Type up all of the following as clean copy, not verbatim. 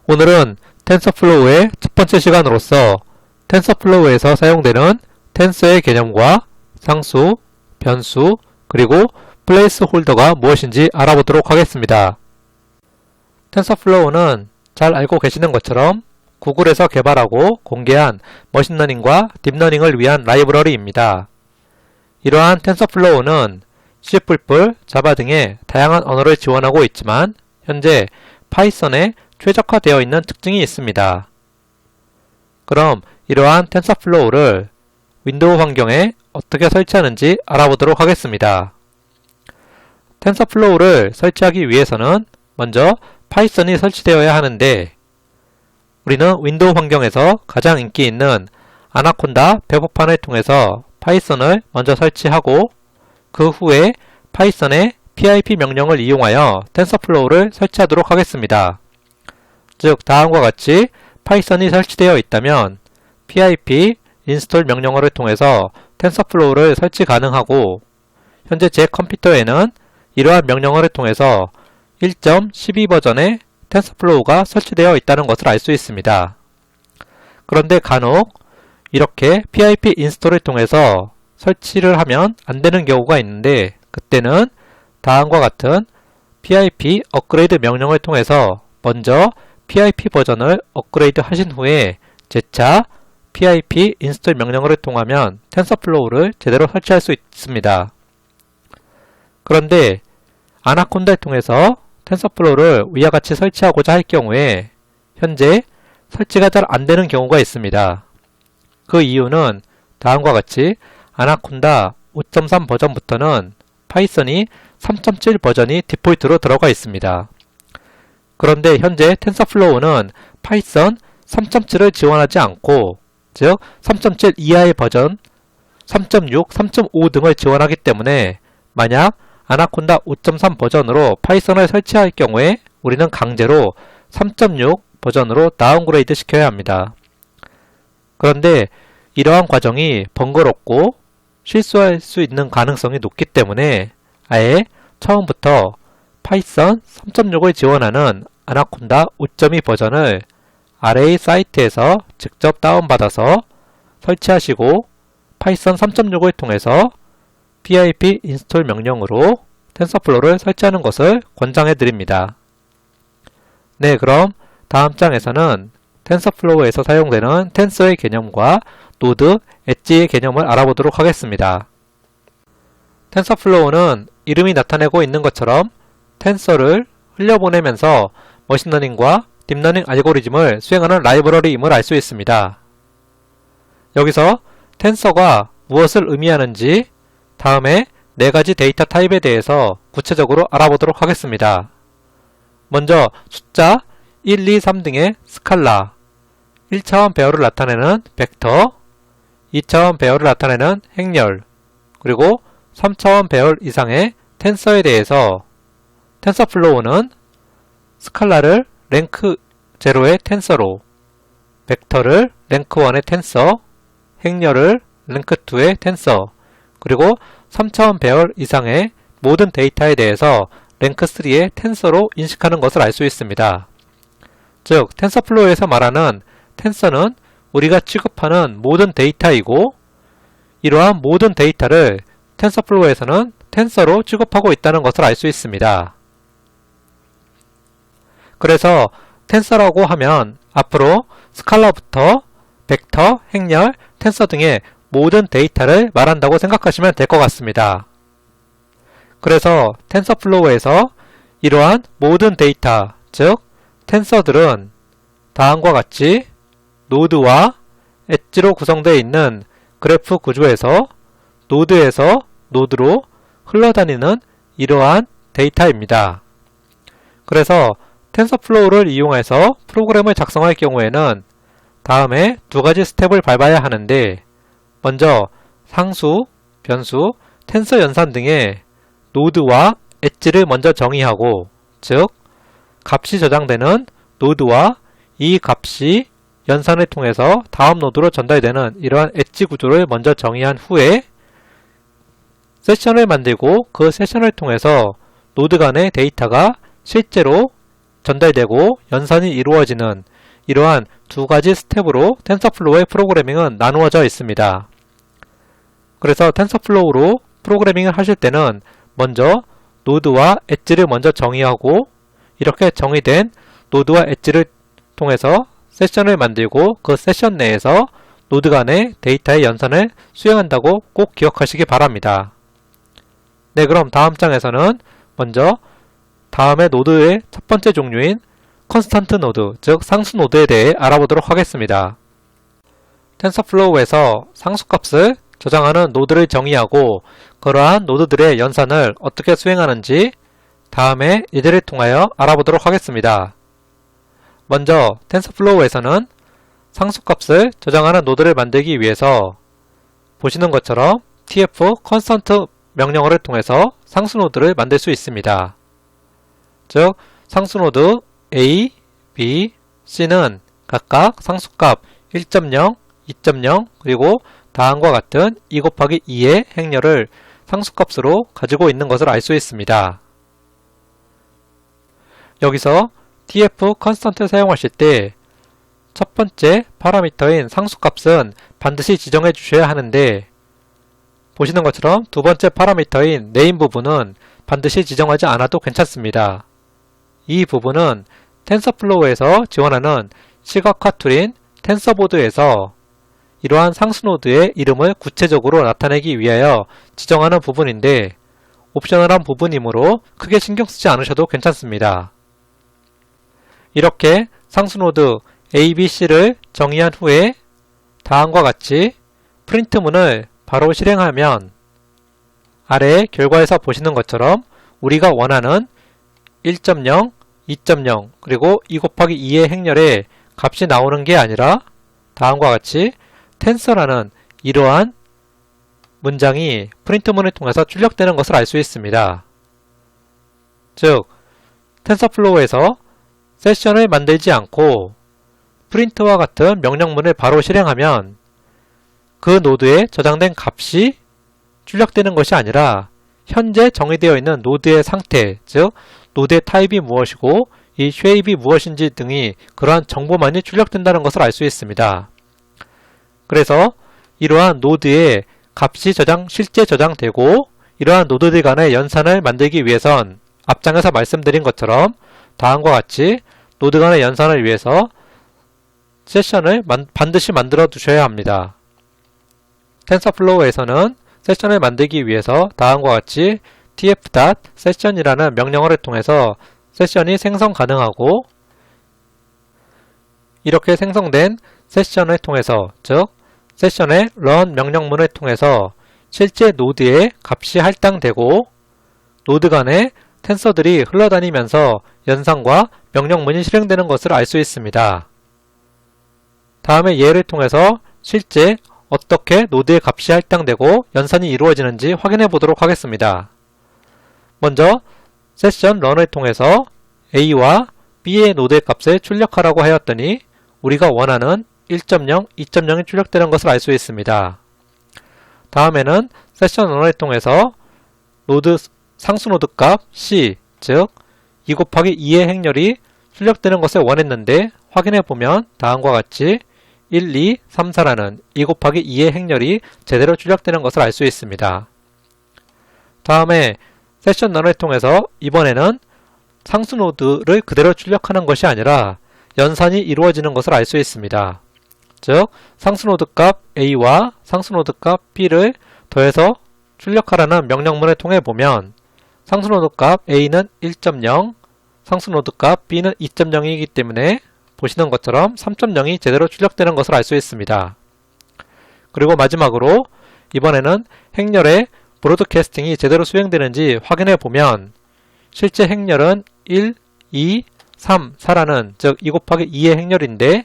오늘은 텐서플로우의 첫 번째 시간으로서 텐서플로우에서 사용되는 텐서의 개념과 상수, 변수, 그리고 플레이스홀더가 무엇인지 알아보도록 하겠습니다. 텐서플로우는 잘 알고 계시는 것처럼 구글에서 개발하고 공개한 머신러닝과 딥러닝을 위한 라이브러리입니다. 이러한 텐서플로우는 C++, 자바 등의 다양한 언어를 지원하고 있지만 현재 파이썬에 최적화되어 있는 특징이 있습니다. 그럼 이러한 텐서플로우를 윈도우 환경에 어떻게 설치하는지 알아보도록 하겠습니다. 텐서플로우를 설치하기 위해서는 먼저 파이썬이 설치되어야 하는데 우리는 윈도우 환경에서 가장 인기 있는 아나콘다 배포판을 통해서 파이썬을 먼저 설치하고 그 후에 파이썬의 pip 명령을 이용하여 텐서플로우를 설치하도록 하겠습니다. 즉 다음과 같이 파이썬이 설치되어 있다면 pip install 명령어를 통해서 텐서플로우를 설치 가능하고 현재 제 컴퓨터에는 이러한 명령어를 통해서 1.12 버전의 텐서플로우가 설치되어 있다는 것을 알 수 있습니다. 그런데 간혹 이렇게 pip 인스톨을 통해서 설치를 하면 안되는 경우가 있는데 그때는 다음과 같은 pip 업그레이드 명령을 통해서 먼저 pip 버전을 업그레이드 하신 후에 재차 pip 인스톨 명령어를 통하면 텐서플로우를 제대로 설치할 수 있습니다. 그런데 아나콘다를 통해서 텐서플로우를 위와 같이 설치하고자 할 경우에 현재 설치가 잘 안되는 경우가 있습니다. 그 이유는 다음과 같이 아나콘다 5.3 버전부터는 파이썬이 3.7 버전이 디폴트로 들어가 있습니다. 그런데 현재 텐서플로우는 파이썬 3.7을 지원하지 않고 즉 3.7 이하의 버전 3.6, 3.5 등을 지원하기 때문에 만약 아나콘다 5.3 버전으로 파이썬을 설치할 경우에 우리는 강제로 3.6 버전으로 다운그레이드 시켜야 합니다. 그런데 이러한 과정이 번거롭고 실수할 수 있는 가능성이 높기 때문에 아예 처음부터 파이썬 3.6을 지원하는 아나콘다 5.2 버전을 RA 사이트에서 직접 다운받아서 설치하시고 파이썬 3.6을 통해서 pip 인스톨 명령으로 텐서플로우를 설치하는 것을 권장해 드립니다. 네, 그럼 다음 장에서는 텐서플로우에서 사용되는 텐서의 개념과 노드, 엣지의 개념을 알아보도록 하겠습니다. 텐서플로우는 이름이 나타내고 있는 것처럼 텐서를 흘려보내면서 머신러닝과 딥러닝 알고리즘을 수행하는 라이브러리임을 알 수 있습니다. 여기서 텐서가 무엇을 의미하는지 다음에 4가지 데이터 타입에 대해서 구체적으로 알아보도록 하겠습니다. 먼저 숫자 1, 2, 3 등의 스칼라 1차원 배열을 나타내는 벡터 2차원 배열을 나타내는 행렬 그리고 3차원 배열 이상의 텐서에 대해서 텐서플로우는 스칼라를 랭크 0의 텐서로 벡터를 랭크 1의 텐서 행렬을 랭크 2의 텐서 그리고 3차원 배열 이상의 모든 데이터에 대해서 랭크 3의 텐서로 인식하는 것을 알 수 있습니다. 즉 텐서플로우에서 말하는 텐서는 우리가 취급하는 모든 데이터이고 이러한 모든 데이터를 텐서플로우에서는 텐서로 취급하고 있다는 것을 알 수 있습니다. 그래서 텐서라고 하면 앞으로 스칼라부터 벡터, 행렬, 텐서 등의 모든 데이터를 말한다고 생각하시면 될 것 같습니다. 그래서 텐서플로우에서 이러한 모든 데이터, 즉 텐서들은 다음과 같이 노드와 엣지로 구성되어 있는 그래프 구조에서 노드에서 노드로 흘러다니는 이러한 데이터입니다. 그래서 텐서플로우를 이용해서 프로그램을 작성할 경우에는 다음에 2가지 스텝을 밟아야 하는데 먼저 상수, 변수, 텐서 연산 등의 노드와 엣지를 먼저 정의하고 즉 값이 저장되는 노드와 이 값이 연산을 통해서 다음 노드로 전달되는 이러한 엣지 구조를 먼저 정의한 후에 세션을 만들고 그 세션을 통해서 노드 간의 데이터가 실제로 전달되고 연산이 이루어지는 이러한 두 가지 스텝으로 텐서플로우의 프로그래밍은 나누어져 있습니다. 그래서 텐서플로우로 프로그래밍을 하실 때는 먼저 노드와 엣지를 먼저 정의하고 이렇게 정의된 노드와 엣지를 통해서 세션을 만들고 그 세션 내에서 노드 간의 데이터의 연산을 수행한다고 꼭 기억하시기 바랍니다. 네, 그럼 다음 장에서는 먼저 다음의 노드의 첫 번째 종류인 컨스턴트 노드, 즉 상수 노드에 대해 알아보도록 하겠습니다. 텐서플로우에서 상수값을 저장하는 노드를 정의하고 그러한 노드들의 연산을 어떻게 수행하는지 다음에 이들을 통하여 알아보도록 하겠습니다. 먼저 텐서플로우에서는 상수값을 저장하는 노드를 만들기 위해서 보시는 것처럼 tf 컨스턴트 명령어를 통해서 상수 노드를 만들 수 있습니다. 즉 상수 노드 A, B, C는 각각 상수값 1.0, 2.0 그리고 다음과 같은 2 곱하기 2의 행렬을 상수값으로 가지고 있는 것을 알 수 있습니다. 여기서 tf 컨스턴트 사용하실 때 첫 번째 파라미터인 상수값은 반드시 지정해 주셔야 하는데 보시는 것처럼 두 번째 파라미터인 네임 부분은 반드시 지정하지 않아도 괜찮습니다. 이 부분은 텐서플로우에서 지원하는 시각화 툴인 텐서보드에서 이러한 상수 노드의 이름을 구체적으로 나타내기 위하여 지정하는 부분인데 옵셔널한 부분이므로 크게 신경 쓰지 않으셔도 괜찮습니다. 이렇게 상수 노드 A, B, C를 정의한 후에 다음과 같이 프린트문을 바로 실행하면 아래 결과에서 보시는 것처럼 우리가 원하는 1.0, 2.0 그리고 2 곱하기 2의 행렬에 값이 나오는 게 아니라 다음과 같이 텐서라는 이러한 문장이 프린트문을 통해서 출력되는 것을 알 수 있습니다. 즉, 텐서플로우에서 세션을 만들지 않고 프린트와 같은 명령문을 바로 실행하면 그 노드에 저장된 값이 출력되는 것이 아니라 현재 정의되어 있는 노드의 상태, 즉 노드의 타입이 무엇이고 이 쉐입이 무엇인지 등이 그러한 정보만이 출력된다는 것을 알 수 있습니다. 그래서 이러한 노드의 값이 실제 저장되고 이러한 노드들 간의 연산을 만들기 위해선 앞장에서 말씀드린 것처럼 다음과 같이 노드 간의 연산을 위해서 세션을 반드시 만들어 두셔야 합니다. 텐서플로우에서는 세션을 만들기 위해서 다음과 같이 tf.session이라는 명령어를 통해서 세션이 생성 가능하고 이렇게 생성된 세션을 통해서 즉 세션의 run 명령문을 통해서 실제 노드의 값이 할당되고 노드 간의 텐서들이 흘러다니면서 연산과 명령문이 실행되는 것을 알 수 있습니다. 다음에 예를 통해서 실제 어떻게 노드의 값이 할당되고 연산이 이루어지는지 확인해 보도록 하겠습니다. 먼저 세션 런을 통해서 A와 B의 노드의 값을 출력하라고 하였더니 우리가 원하는 1.0, 2.0이 출력되는 것을 알 수 있습니다. 다음에는 세션 런을 통해서 상수 노드 값 C, 즉 2 곱하기 2의 행렬이 출력되는 것을 원했는데 확인해 보면 다음과 같이 1, 2, 3, 4라는 2 곱하기 2의 행렬이 제대로 출력되는 것을 알 수 있습니다. 다음에 세션 런을 통해서 이번에는 상수 노드를 그대로 출력하는 것이 아니라 연산이 이루어지는 것을 알 수 있습니다. 즉 상수 노드 값 A와 상수 노드 값 B를 더해서 출력하라는 명령문을 통해 보면 상수 노드 값 A는 1.0, 상수 노드 값 B는 2.0이기 때문에 보시는 것처럼 3.0이 제대로 출력되는 것을 알 수 있습니다. 그리고 마지막으로 이번에는 행렬의 브로드캐스팅이 제대로 수행되는지 확인해 보면 실제 행렬은 1, 2, 3, 4라는 즉 2 곱하기 2의 행렬인데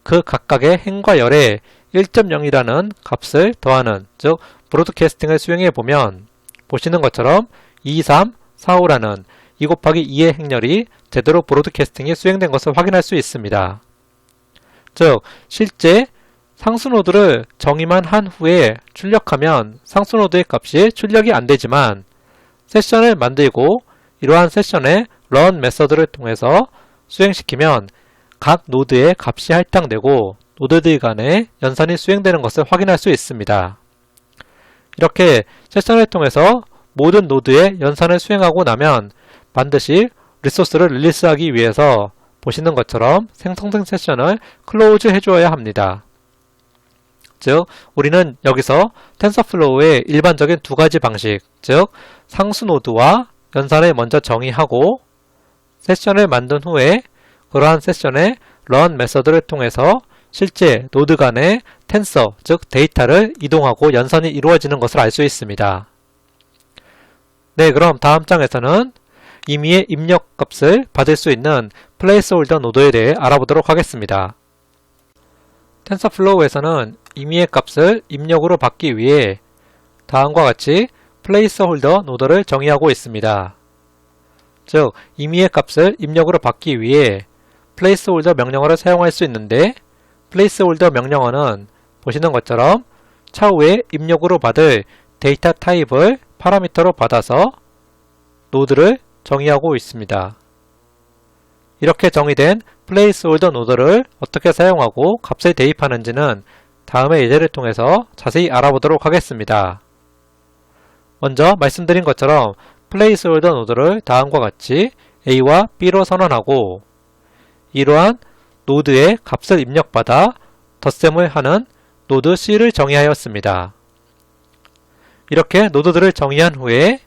그 각각의 행과 열에 1.0이라는 값을 더하는 즉 브로드캐스팅을 수행해 보면 보시는 것처럼 2, 3, 4, 5라는 2 곱하기 2의 행렬이 제대로 브로드캐스팅이 수행된 것을 확인할 수 있습니다. 즉 실제 상수노드를 정의만 한 후에 출력하면 상수노드의 값이 출력이 안되지만 세션을 만들고 이러한 세션의 run 메서드를 통해서 수행시키면 각 노드의 값이 할당되고 노드들 간의 연산이 수행되는 것을 확인할 수 있습니다. 이렇게 세션을 통해서 모든 노드의 연산을 수행하고 나면 반드시 리소스를 릴리스하기 위해서 보시는 것처럼 생성된 세션을 클로즈 해주어야 합니다. 즉, 우리는 여기서 텐서플로우의 일반적인 두 가지 방식, 즉 상수 노드와 연산을 먼저 정의하고 세션을 만든 후에 그러한 세션의 run 메서드를 통해서 실제 노드 간의 텐서, 즉 데이터를 이동하고 연산이 이루어지는 것을 알 수 있습니다. 네, 그럼 다음 장에서는 임의의 입력 값을 받을 수 있는 플레이스홀더 노드에 대해 알아보도록 하겠습니다. 텐서플로우에서는 임의의 값을 입력으로 받기 위해 다음과 같이 플레이스홀더 노드를 정의하고 있습니다. 즉, 임의의 값을 입력으로 받기 위해 플레이스홀더 명령어를 사용할 수 있는데 플레이스홀더 명령어는 보시는 것처럼 차후에 입력으로 받을 데이터 타입을 파라미터로 받아서 노드를 정의하고 있습니다. 이렇게 정의된 플레이스홀더 노드를 어떻게 사용하고 값을 대입하는지는 다음의 예제를 통해서 자세히 알아보도록 하겠습니다. 먼저 말씀드린 것처럼 플레이스홀더 노드를 다음과 같이 A와 B로 선언하고 이러한 노드의 값을 입력받아 덧셈을 하는 노드 C를 정의하였습니다. 이렇게 노드들을 정의한 후에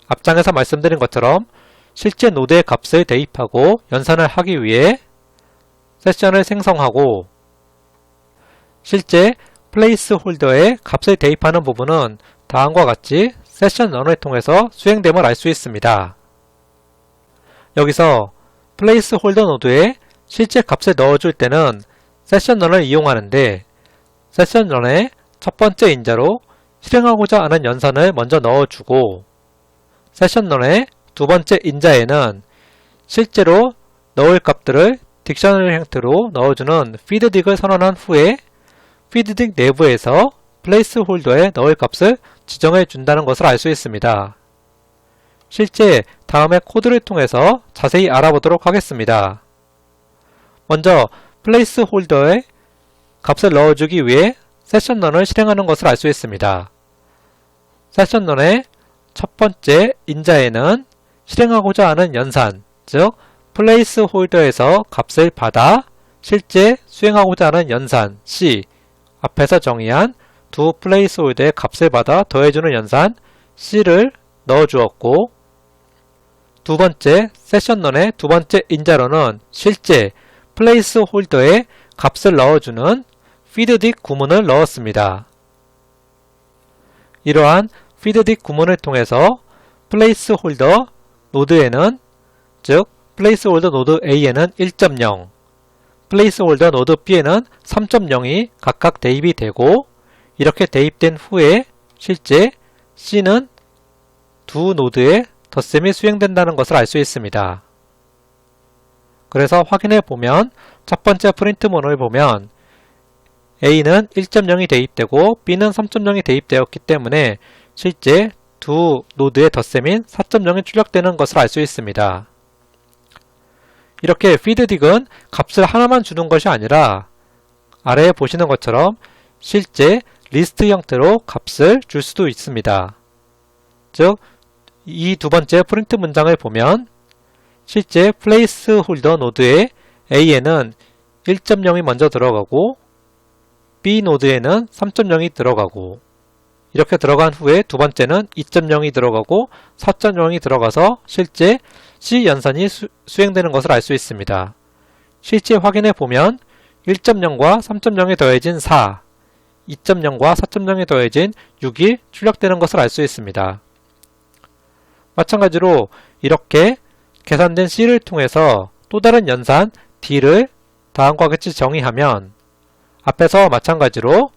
앞장에서 말씀드린 것처럼 실제 노드의 값을 대입하고 연산을 하기 위해 세션을 생성하고 실제 플레이스홀더의 값을 대입하는 부분은 다음과 같이 세션 런을 통해서 수행됨을 알 수 있습니다. 여기서 플레이스홀더 노드에 실제 값을 넣어줄 때는 세션 런을 이용하는데 세션 런의 첫 번째 인자로 실행하고자 하는 연산을 먼저 넣어주고 세션 런의 두 번째 인자에는 실제로 넣을 값들을 딕셔너리 형태로 넣어주는 feeddig을 선언한 후에 feeddig 내부에서 플레이스홀더에 넣을 값을 지정해 준다는 것을 알 수 있습니다. 실제 다음의 코드를 통해서 자세히 알아보도록 하겠습니다. 먼저 플레이스홀더에 값을 넣어주기 위해 세션 런을 실행하는 것을 알 수 있습니다. 세션 런의 첫 번째 인자에는 실행하고자 하는 연산, 즉 플레이스홀더에서 값을 받아 실제 수행하고자 하는 연산 C 앞에서 정의한 두 플레이스홀더의 값을 받아 더해주는 연산 C를 넣어주었고 두 번째 세션런의 두 번째 인자로는 실제 플레이스홀더에 값을 넣어주는 feeddig 구문을 넣었습니다. 이러한 feeddig 구문을 통해서 플레이스홀더 노드에는 즉 플레이스홀더 노드 A에는 1.0, 플레이스홀더 노드 B에는 3.0이 각각 대입이 되고 이렇게 대입된 후에 실제 C는 두 노드의 덧셈이 수행된다는 것을 알 수 있습니다. 그래서 확인해 보면 첫 번째 프린트문을 보면 A는 1.0이 대입되고 B는 3.0이 대입되었기 때문에 실제 두 노드의 덧셈인 4.0이 출력되는 것을 알 수 있습니다. 이렇게 feeddig은 값을 하나만 주는 것이 아니라 아래에 보시는 것처럼 실제 리스트 형태로 값을 줄 수도 있습니다. 즉, 이 두 번째 프린트 문장을 보면 실제 플레이스홀더 노드의 A에는 1.0이 먼저 들어가고 B 노드에는 3.0이 들어가고 이렇게 들어간 후에 두 번째는 2.0이 들어가고 4.0이 들어가서 실제 C 연산이 수행되는 것을 알 수 있습니다. 실제 확인해 보면 1.0과 3.0이 더해진 4, 2.0과 4.0이 더해진 6이 출력되는 것을 알 수 있습니다. 마찬가지로 이렇게 계산된 C를 통해서 또 다른 연산 D를 다음과 같이 정의하면 앞에서 마찬가지로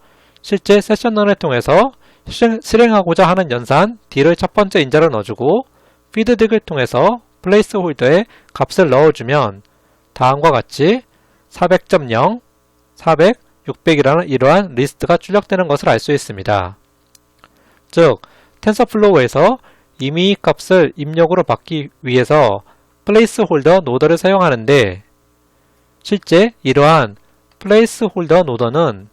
실제 세션런을 통해서 실행하고자 하는 연산 D를 첫 번째 인자로 넣어주고 feeddig을 통해서 플레이스홀더에 값을 넣어주면 다음과 같이 400.0, 400, 600이라는 이러한 리스트가 출력되는 것을 알 수 있습니다. 즉, 텐서플로우에서 임의 값을 입력으로 받기 위해서 플레이스홀더 노드를 사용하는데 실제 이러한 플레이스홀더 노더는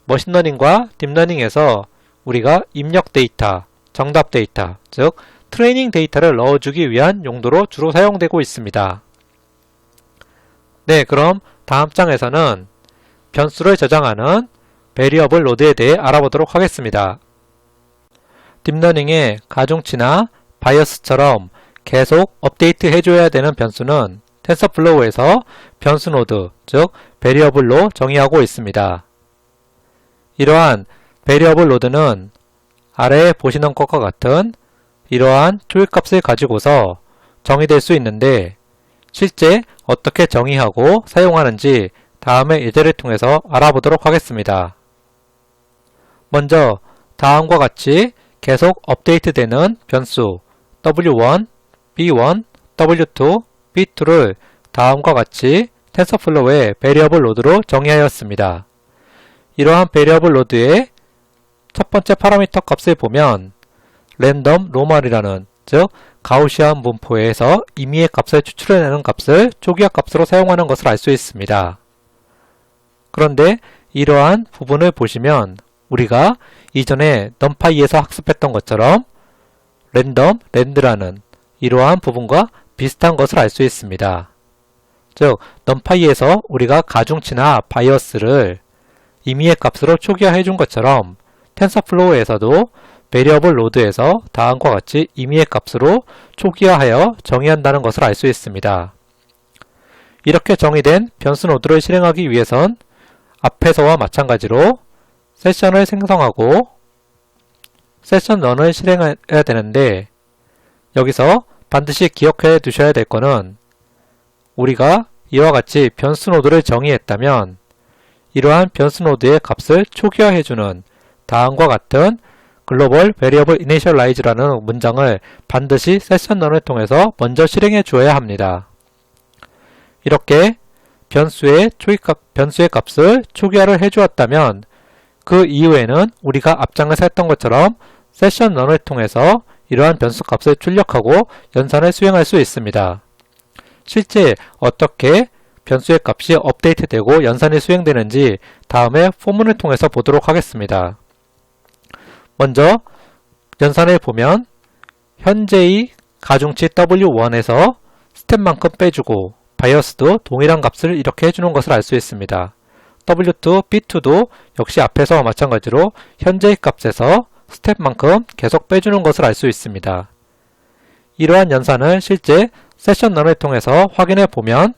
머신러닝과 딥러닝에서 우리가 입력 데이터, 정답 데이터, 즉 트레이닝 데이터를 넣어주기 위한 용도로 주로 사용되고 있습니다. 네, 그럼 다음 장에서는 변수를 저장하는 베리어블 로드에 대해 알아보도록 하겠습니다. 딥러닝의 가중치나 바이어스처럼 계속 업데이트 해줘야 되는 변수는 텐서플로우에서 변수 노드, 즉 베리어블로 정의하고 있습니다. 이러한 베리어블 로드는 아래에 보시는 것과 같은 이러한 초기값을 가지고서 정의될 수 있는데 실제 어떻게 정의하고 사용하는지 다음의 예제를 통해서 알아보도록 하겠습니다. 먼저 다음과 같이 계속 업데이트되는 변수 w1, b1, w2, b2를 다음과 같이 텐서플로우의 베리어블 로드로 정의하였습니다. 이러한 베리어블 로드의 첫 번째 파라미터 값을 보면 랜덤 로멀이라는 즉 가우시안 분포에서 임의의 값을 추출해내는 값을 초기화 값으로 사용하는 것을 알 수 있습니다. 그런데 이러한 부분을 보시면 우리가 이전에 넘파이에서 학습했던 것처럼 랜덤, 랜드라는 이러한 부분과 비슷한 것을 알 수 있습니다. 즉 넘파이에서 우리가 가중치나 바이어스를 임의의 값으로 초기화해 준 것처럼 텐서플로우에서도 베리어블 로드에서 다음과 같이 임의의 값으로 초기화하여 정의한다는 것을 알 수 있습니다. 이렇게 정의된 변수 노드를 실행하기 위해선 앞에서와 마찬가지로 세션을 생성하고 세션 런을 실행해야 되는데 여기서 반드시 기억해 두셔야 될 것은 우리가 이와 같이 변수 노드를 정의했다면 이러한 변수 노드의 값을 초기화해주는 다음과 같은 글로벌 베리어블 이니셜라이즈라는 문장을 반드시 세션 런을 통해서 먼저 실행해 주어야 합니다. 이렇게 변수의 값을 초기화를 해주었다면 그 이후에는 우리가 앞장에서 했던 것처럼 세션 런을 통해서 이러한 변수 값을 출력하고 연산을 수행할 수 있습니다. 실제 어떻게 변수의 값이 업데이트되고 연산이 수행되는지 다음에 포문을 통해서 보도록 하겠습니다. 먼저 연산을 보면 현재의 가중치 W1에서 스텝만큼 빼주고 바이어스도 동일한 값을 이렇게 해주는 것을 알 수 있습니다. W2, B2도 역시 앞에서와 마찬가지로 현재의 값에서 스텝만큼 계속 빼주는 것을 알 수 있습니다. 이러한 연산을 실제 세션 런을 통해서 확인해 보면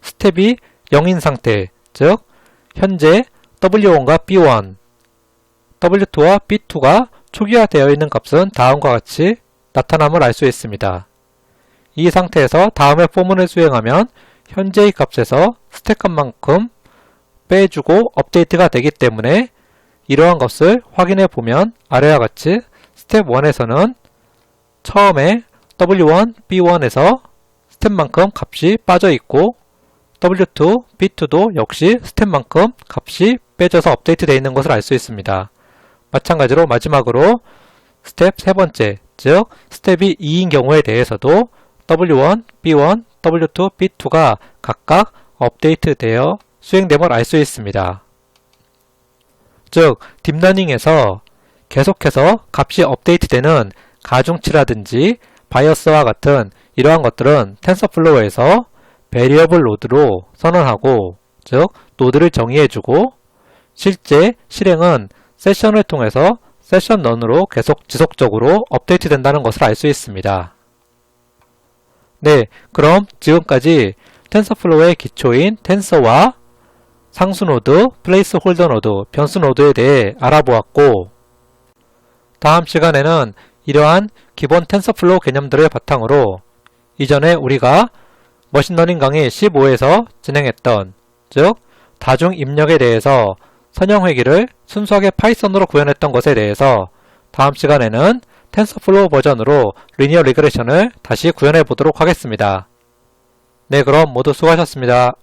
스텝이 0인 상태, 즉 현재 W1과 B1, W2와 B2가 초기화되어 있는 값은 다음과 같이 나타남을 알 수 있습니다. 이 상태에서 다음의 포문을 수행하면 현재의 값에서 스텝 값만큼 빼주고 업데이트가 되기 때문에 이러한 것을 확인해 보면 아래와 같이 스텝 1에서는 처음에 W1, B1에서 스텝만큼 값이 빠져 있고 W2, B2도 역시 스텝만큼 값이 빼져서 업데이트 되어 있는 것을 알 수 있습니다. 마찬가지로 마지막으로 스텝 세 번째, 즉 스텝이 2인 경우에 대해서도 W1, B1, W2, B2가 각각 업데이트 되어 수행됨을 알 수 있습니다. 즉 딥러닝에서 계속해서 값이 업데이트되는 가중치라든지 바이어스와 같은 이러한 것들은 텐서플로우에서 베리어블 로드로 선언하고 즉 노드를 정의해주고 실제 실행은 세션을 통해서 세션 런으로 계속 지속적으로 업데이트 된다는 것을 알 수 있습니다. 네, 그럼 지금까지 텐서플로우의 기초인 텐서와 상수 노드, 플레이스 홀더 노드, 변수 노드에 대해 알아보았고 다음 시간에는 이러한 기본 텐서플로우 개념들을 바탕으로 이전에 우리가 머신러닝 강의 15에서 진행했던 즉 다중 입력에 대해서 선형회기를 순수하게 파이썬으로 구현했던 것에 대해서 다음 시간에는 텐서플로우 버전으로 리니어 리그레션을 다시 구현해 보도록 하겠습니다. 네, 그럼 모두 수고하셨습니다.